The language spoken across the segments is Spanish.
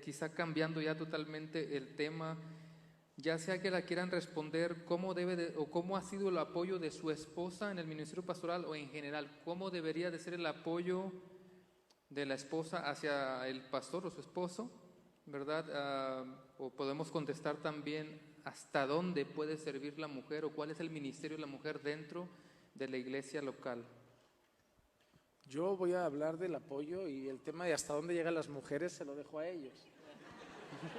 quizá cambiando ya totalmente el tema, ya sea que la quieran responder, ¿cómo debe o cómo ha sido el apoyo de su esposa en el ministerio pastoral o en general? ¿Cómo debería de ser el apoyo de la esposa hacia el pastor o su esposo? ¿Verdad? O podemos contestar también hasta dónde puede servir la mujer o cuál es el ministerio de la mujer dentro de la iglesia local. Yo voy a hablar del apoyo y el tema de hasta dónde llegan las mujeres se lo dejo a ellos.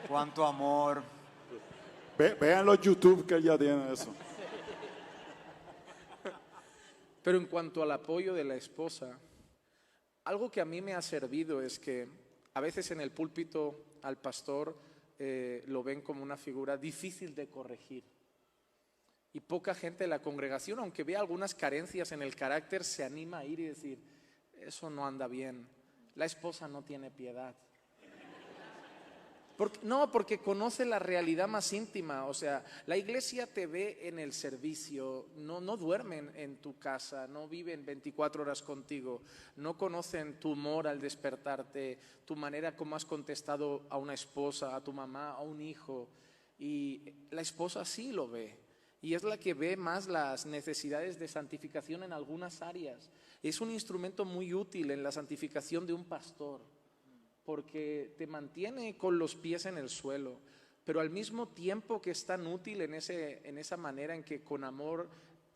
Cuánto amor. Vean los YouTube que ella tiene eso. Pero en cuanto al apoyo de la esposa, algo que a mí me ha servido es que a veces en el púlpito al pastor lo ven como una figura difícil de corregir. Y poca gente de la congregación, aunque vea algunas carencias en el carácter, se anima a ir y decir, eso no anda bien, la esposa no tiene piedad. Porque conoce la realidad más íntima. O sea, la iglesia te ve en el servicio, no duermen en tu casa, no viven 24 horas contigo, no conocen tu humor al despertarte, tu manera como has contestado a una esposa, a tu mamá, a un hijo. Y la esposa sí lo ve. Y es la que ve más las necesidades de santificación en algunas áreas. Es un instrumento muy útil en la santificación de un pastor, porque te mantiene con los pies en el suelo, pero al mismo tiempo que es tan útil en esa manera en que con amor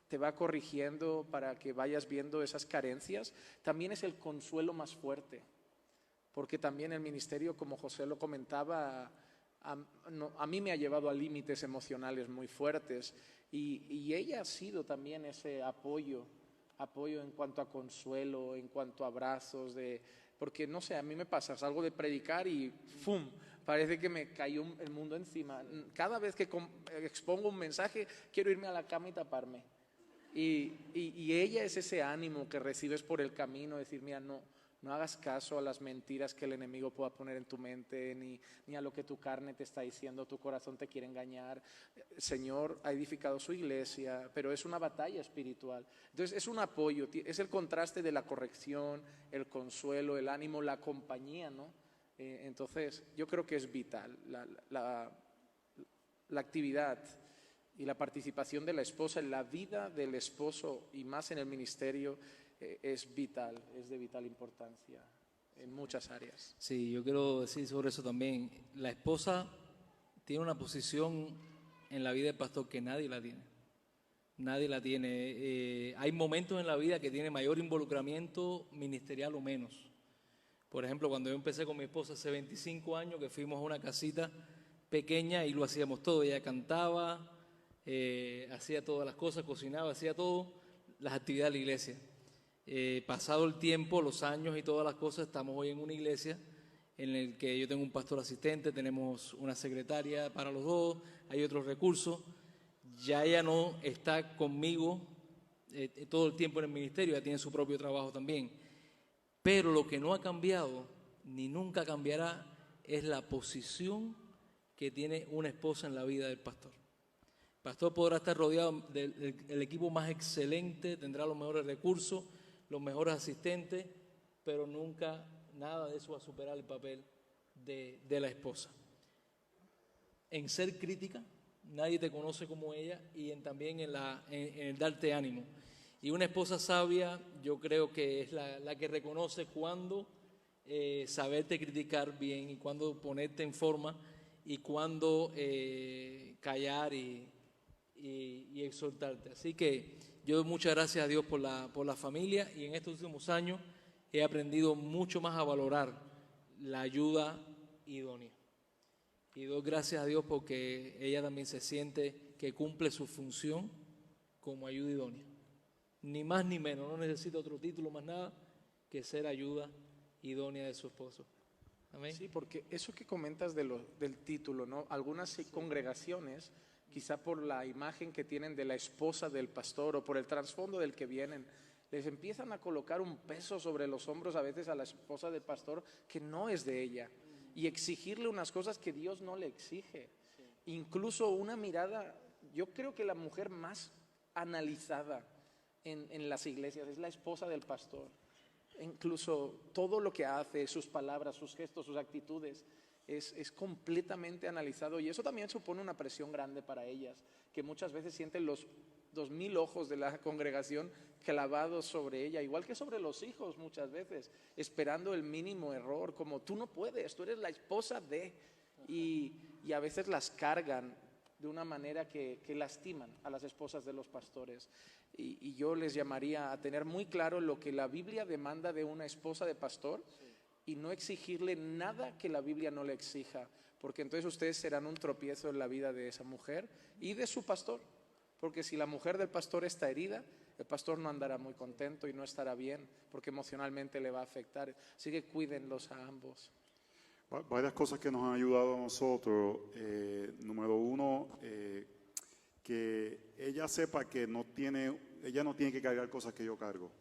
te va corrigiendo para que vayas viendo esas carencias, también es el consuelo más fuerte, porque también el ministerio, como José lo comentaba, a mí me ha llevado a límites emocionales muy fuertes y ella ha sido también ese apoyo en cuanto a consuelo, en cuanto a abrazos, porque no sé, a mí me pasa, salgo de predicar y ¡fum! Parece que me cayó el mundo encima. Cada vez que expongo un mensaje quiero irme a la cama y taparme. Y ella es ese ánimo que recibes por el camino, decir, mira, no hagas caso a las mentiras que el enemigo pueda poner en tu mente, ni a lo que tu carne te está diciendo, tu corazón te quiere engañar. El Señor ha edificado su iglesia, pero es una batalla espiritual. Entonces es un apoyo, es el contraste de la corrección, el consuelo, el ánimo, la compañía, ¿no? Entonces yo creo que es vital la actividad y la participación de la esposa en la vida del esposo y más en el ministerio. Es vital, es de vital importancia en muchas áreas. Sí, yo quiero decir sobre eso también. La esposa tiene una posición en la vida del pastor que nadie la tiene. Nadie la tiene. Hay momentos en la vida que tiene mayor involucramiento ministerial o menos. Por ejemplo, cuando yo empecé con mi esposa hace 25 años, que fuimos a una casita pequeña y lo hacíamos todo. Ella cantaba, hacía todas las cosas, cocinaba, hacía todo, las actividades de la iglesia. Pasado el tiempo, los años y todas las cosas, estamos hoy en una iglesia en el que yo tengo un pastor asistente, tenemos una secretaria para los dos, hay otros recursos. Ya ella no está conmigo todo el tiempo en el ministerio, ya tiene su propio trabajo también. Pero lo que no ha cambiado, ni nunca cambiará, es la posición que tiene una esposa en la vida del pastor. El pastor podrá estar rodeado del equipo más excelente, tendrá los mejores recursos, los mejores asistentes, pero nunca nada de eso va a superar el papel de la esposa. En ser crítica, nadie te conoce como ella, y también en el darte ánimo. Y una esposa sabia, yo creo que es la que reconoce cuándo saberte criticar bien y cuándo ponerte en forma y cuándo callar y exhortarte. Así que yo doy muchas gracias a Dios por la familia, y en estos últimos años he aprendido mucho más a valorar la ayuda idónea. Y doy gracias a Dios porque ella también se siente que cumple su función como ayuda idónea. Ni más ni menos, no necesita otro título más nada que ser ayuda idónea de su esposo. Amén. Sí, porque eso que comentas del título, ¿no? Algunas congregaciones, quizá por la imagen que tienen de la esposa del pastor o por el trasfondo del que vienen, les empiezan a colocar un peso sobre los hombros a veces a la esposa del pastor que no es de ella, y exigirle unas cosas que Dios no le exige. Incluso una mirada, yo creo que la mujer más analizada en las iglesias es la esposa del pastor. Incluso todo lo que hace, sus palabras, sus gestos, sus actitudes. es completamente analizado y eso también supone una presión grande para ellas, que muchas veces sienten los 2000 ojos de la congregación clavados sobre ella, igual que sobre los hijos muchas veces, esperando el mínimo error, como tú no puedes, tú eres la esposa de, y a veces las cargan de una manera que lastiman a las esposas de los pastores. Y yo les llamaría a tener muy claro lo que la Biblia demanda de una esposa de pastor y no exigirle nada que la Biblia no le exija, porque entonces ustedes serán un tropiezo en la vida de esa mujer y de su pastor, porque si la mujer del pastor está herida, el pastor no andará muy contento y no estará bien, porque emocionalmente le va a afectar. Así que cuídenlos a ambos. Varias cosas que nos han ayudado a nosotros. Número uno, que ella sepa que ella no tiene que cargar cosas que yo cargo.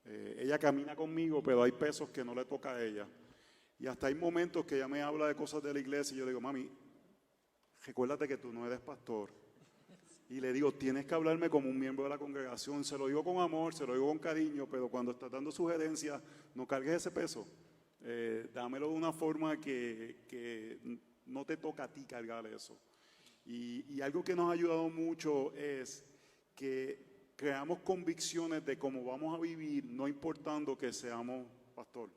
Ella camina conmigo, pero hay pesos que no le toca a ella. Y hasta hay momentos que ella me habla de cosas de la iglesia y yo digo, mami, recuérdate que tú no eres pastor. Y le digo, tienes que hablarme como un miembro de la congregación. Se lo digo con amor, se lo digo con cariño, pero cuando estás dando sugerencias, no cargues ese peso. Dámelo de una forma que no te toca a ti cargar eso. Y algo que nos ha ayudado mucho es que creamos convicciones de cómo vamos a vivir, no importando que seamos pastor,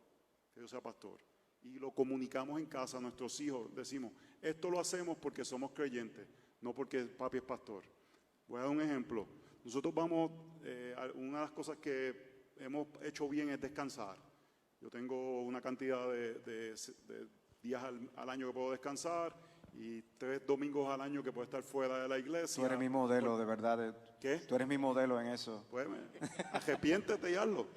que yo sea pastor. Y lo comunicamos en casa a nuestros hijos. Decimos, esto lo hacemos porque somos creyentes, no porque papi es pastor. Voy a dar un ejemplo. Nosotros vamos, una de las cosas que hemos hecho bien es descansar. Yo tengo una cantidad de días al año que puedo descansar y 3 domingos al año que puedo estar fuera de la iglesia. Tú eres mi modelo, de verdad. ¿Qué? Tú eres mi modelo en eso. Pues arrepiéntete y hazlo.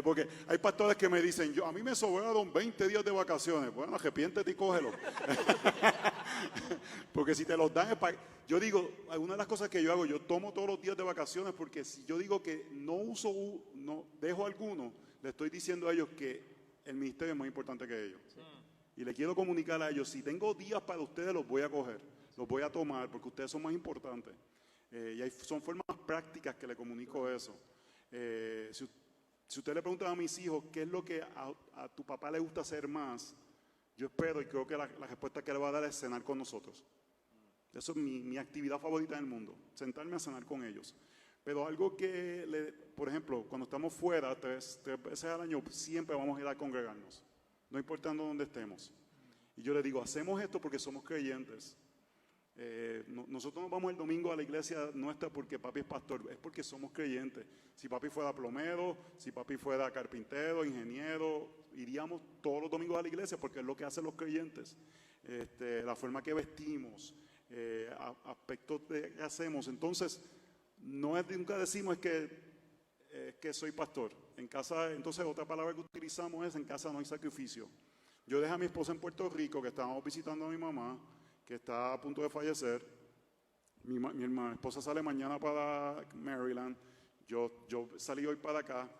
Porque hay pastores que me dicen, a mí me sobraron 20 días de vacaciones. Bueno, arrepiéntete y cógelo. Porque si te los dan es para... Yo digo, una de las cosas que yo hago, yo tomo todos los días de vacaciones porque si yo digo que no dejo alguno, le estoy diciendo a ellos que el ministerio es más importante que ellos. Sí. Y le quiero comunicar a ellos, si tengo días para ustedes, los voy a coger, los voy a tomar porque ustedes son más importantes. Y son formas prácticas que le comunico eso. Si usted le pregunta a mis hijos qué es lo que a tu papá le gusta hacer más, yo espero y creo que la respuesta que le va a dar es cenar con nosotros. Eso es mi actividad favorita en el mundo, sentarme a cenar con ellos. Pero algo que, por ejemplo, cuando estamos fuera, 3 veces al año, siempre vamos a ir a congregarnos, no importando dónde estemos. Y yo le digo, hacemos esto porque somos creyentes. Nosotros nos vamos el domingo a la iglesia nuestra porque papi es pastor, es porque somos creyentes. Si papi fuera plomero, si papi fuera carpintero, ingeniero, iríamos todos los domingos a la iglesia porque es lo que hacen los creyentes. La forma que vestimos, aspectos que hacemos. Entonces, nunca decimos que soy pastor. En casa, entonces otra palabra que utilizamos es en casa no hay sacrificio. Yo dejé a mi esposa en Puerto Rico, que estábamos visitando a mi mamá, que está a punto de fallecer. Mi esposa sale mañana para Maryland. Yo salí hoy para acá.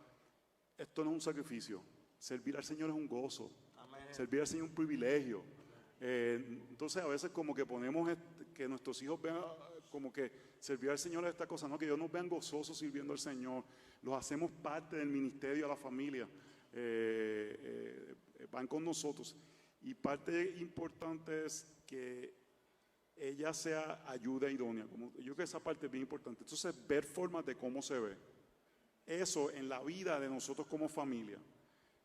Esto no es un sacrificio. Servir al Señor es un gozo. Amén. Servir al Señor es un privilegio. Entonces a veces como que ponemos que nuestros hijos vean como que servir al Señor es esta cosa, no, que ellos nos vean gozosos sirviendo al Señor. Los hacemos parte del ministerio a la familia. Van con nosotros. Y parte importante es que ella sea ayuda idónea. Yo creo que esa parte es bien importante. Entonces, ver formas de cómo se ve. Eso en la vida de nosotros como familia.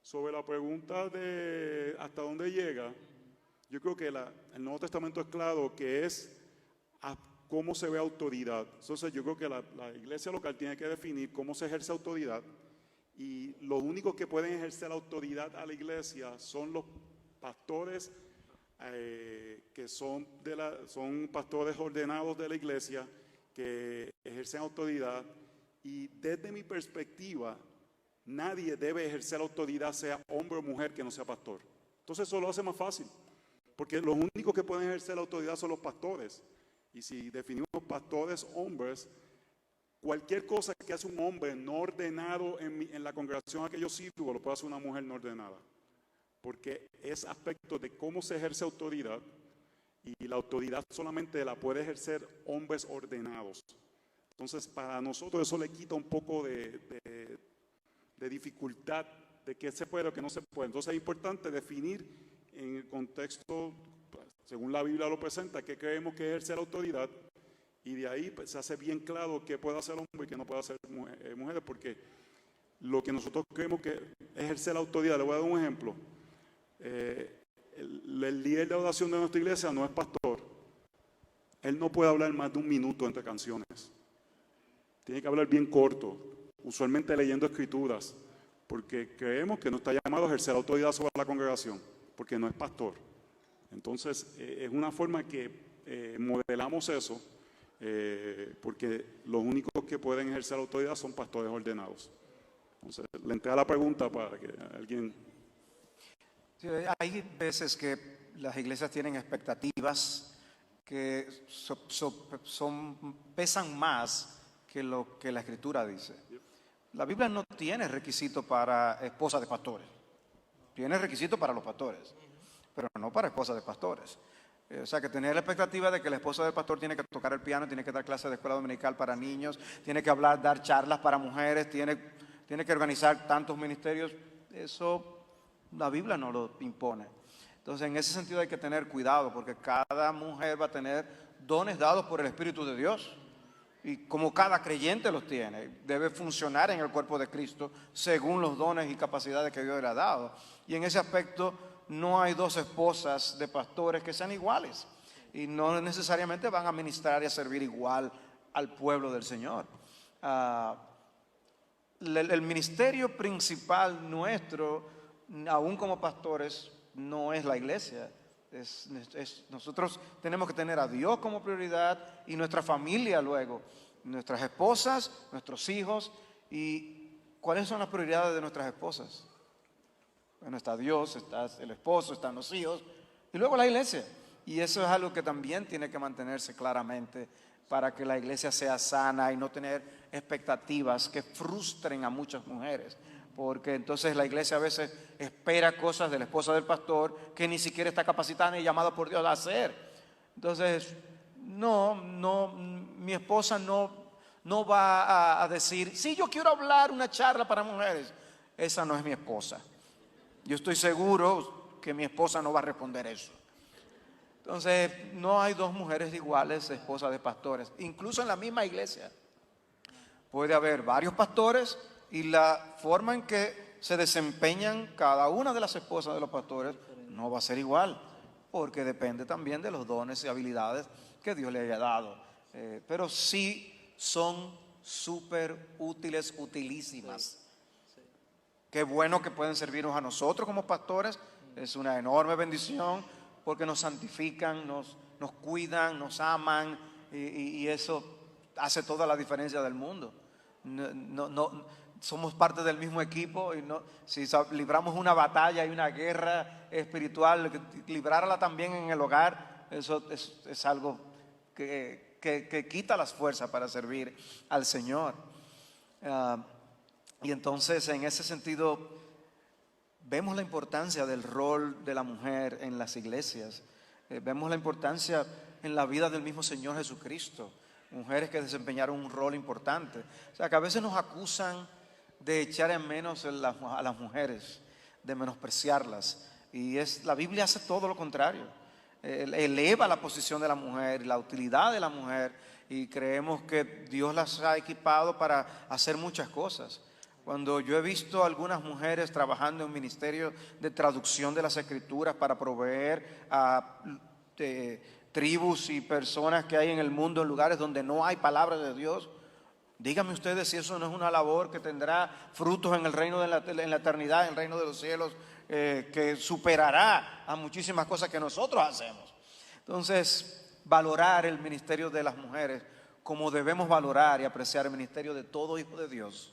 Sobre la pregunta de hasta dónde llega, yo creo que el Nuevo Testamento es claro que es cómo se ve autoridad. Entonces, yo creo que la iglesia local tiene que definir cómo se ejerce autoridad. Y los únicos que pueden ejercer la autoridad a la iglesia son los pastores que son pastores ordenados de la iglesia, que ejercen autoridad. Y desde mi perspectiva, nadie debe ejercer la autoridad, sea hombre o mujer, que no sea pastor. Entonces eso lo hace más fácil, porque los únicos que pueden ejercer la autoridad son los pastores. Y si definimos pastores hombres, cualquier cosa que hace un hombre no ordenado en la congregación a que yo sirvo, lo puede hacer una mujer no ordenada. Porque es aspecto de cómo se ejerce autoridad, y la autoridad solamente la puede ejercer hombres ordenados. Entonces, para nosotros eso le quita un poco de dificultad de qué se puede o qué no se puede. Entonces es importante definir en el contexto, pues, según la Biblia lo presenta, qué creemos que es ejercer autoridad, y de ahí pues, se hace bien claro qué puede hacer hombre y qué no puede hacer mujeres, porque lo que nosotros creemos que es ejercer la autoridad, le voy a dar un ejemplo. El líder de oración de nuestra iglesia no es pastor. Él no puede hablar más de un minuto entre canciones. Tiene que hablar bien corto, usualmente leyendo escrituras, porque creemos que no está llamado a ejercer autoridad sobre la congregación, porque no es pastor. Entonces, es una forma que modelamos eso, porque los únicos que pueden ejercer autoridad son pastores ordenados. Entonces, le entré a la pregunta para que alguien... Sí, hay veces que las iglesias tienen expectativas que pesan más que lo que la Escritura dice. La Biblia no tiene requisito para esposas de pastores. Tiene requisito para los pastores, pero no para esposas de pastores. O sea, que tener la expectativa de que la esposa del pastor tiene que tocar el piano, tiene que dar clases de escuela dominical para niños, tiene que hablar, dar charlas para mujeres, tiene que organizar tantos ministerios, eso la Biblia no lo impone. Entonces, en ese sentido hay que tener cuidado, porque cada mujer va a tener dones dados por el Espíritu de Dios. Y como cada creyente los tiene, debe funcionar en el cuerpo de Cristo según los dones y capacidades que Dios le ha dado. Y en ese aspecto no hay dos esposas de pastores que sean iguales. Y no necesariamente van a ministrar y a servir igual al pueblo del Señor. El ministerio principal nuestro, aún como pastores, no es la iglesia. Nosotros tenemos que tener a Dios como prioridad y nuestra familia luego, nuestras esposas, nuestros hijos. ¿Y cuáles son las prioridades de nuestras esposas? Bueno, está Dios, está el esposo, están los hijos y luego la iglesia. Y eso es algo que también tiene que mantenerse claramente para que la iglesia sea sana y no tener expectativas que frustren a muchas mujeres. Porque entonces la iglesia a veces espera cosas de la esposa del pastor que ni siquiera está capacitada ni llamada por Dios a hacer. Entonces, mi esposa no va a decir, sí, yo quiero hablar una charla para mujeres. Esa no es mi esposa. Yo estoy seguro que mi esposa no va a responder eso. Entonces, no hay dos mujeres iguales, esposas de pastores. Incluso en la misma iglesia puede haber varios pastores y la forma en que se desempeñan cada una de las esposas de los pastores no va a ser igual, porque depende también de los dones y habilidades que Dios le haya dado. Pero sí son súper útiles, utilísimas. Qué bueno que pueden servirnos a nosotros como pastores. Es una enorme bendición porque nos santifican, nos cuidan, nos aman y eso hace toda la diferencia del mundo. Somos parte del mismo equipo y si libramos una batalla y una guerra espiritual, librarla también en el hogar, eso es algo que quita las fuerzas para servir al Señor. Y entonces, en ese sentido, vemos la importancia del rol de la mujer en las iglesias. Vemos la importancia en la vida del mismo Señor Jesucristo. Mujeres que desempeñaron un rol importante. O sea, que a veces nos acusan de echar en menos a las mujeres, de menospreciarlas. Y la Biblia hace todo lo contrario. Eleva la posición de la mujer, la utilidad de la mujer. Y creemos que Dios las ha equipado para hacer muchas cosas. Cuando yo he visto a algunas mujeres trabajando en ministerios de traducción de las Escrituras para proveer a tribus y personas que hay en el mundo en lugares donde no hay palabra de Dios, díganme ustedes si eso no es una labor que tendrá frutos en el reino de en la eternidad, en el reino de los cielos, que superará a muchísimas cosas que nosotros hacemos. Entonces, valorar el ministerio de las mujeres como debemos valorar y apreciar el ministerio de todo hijo de Dios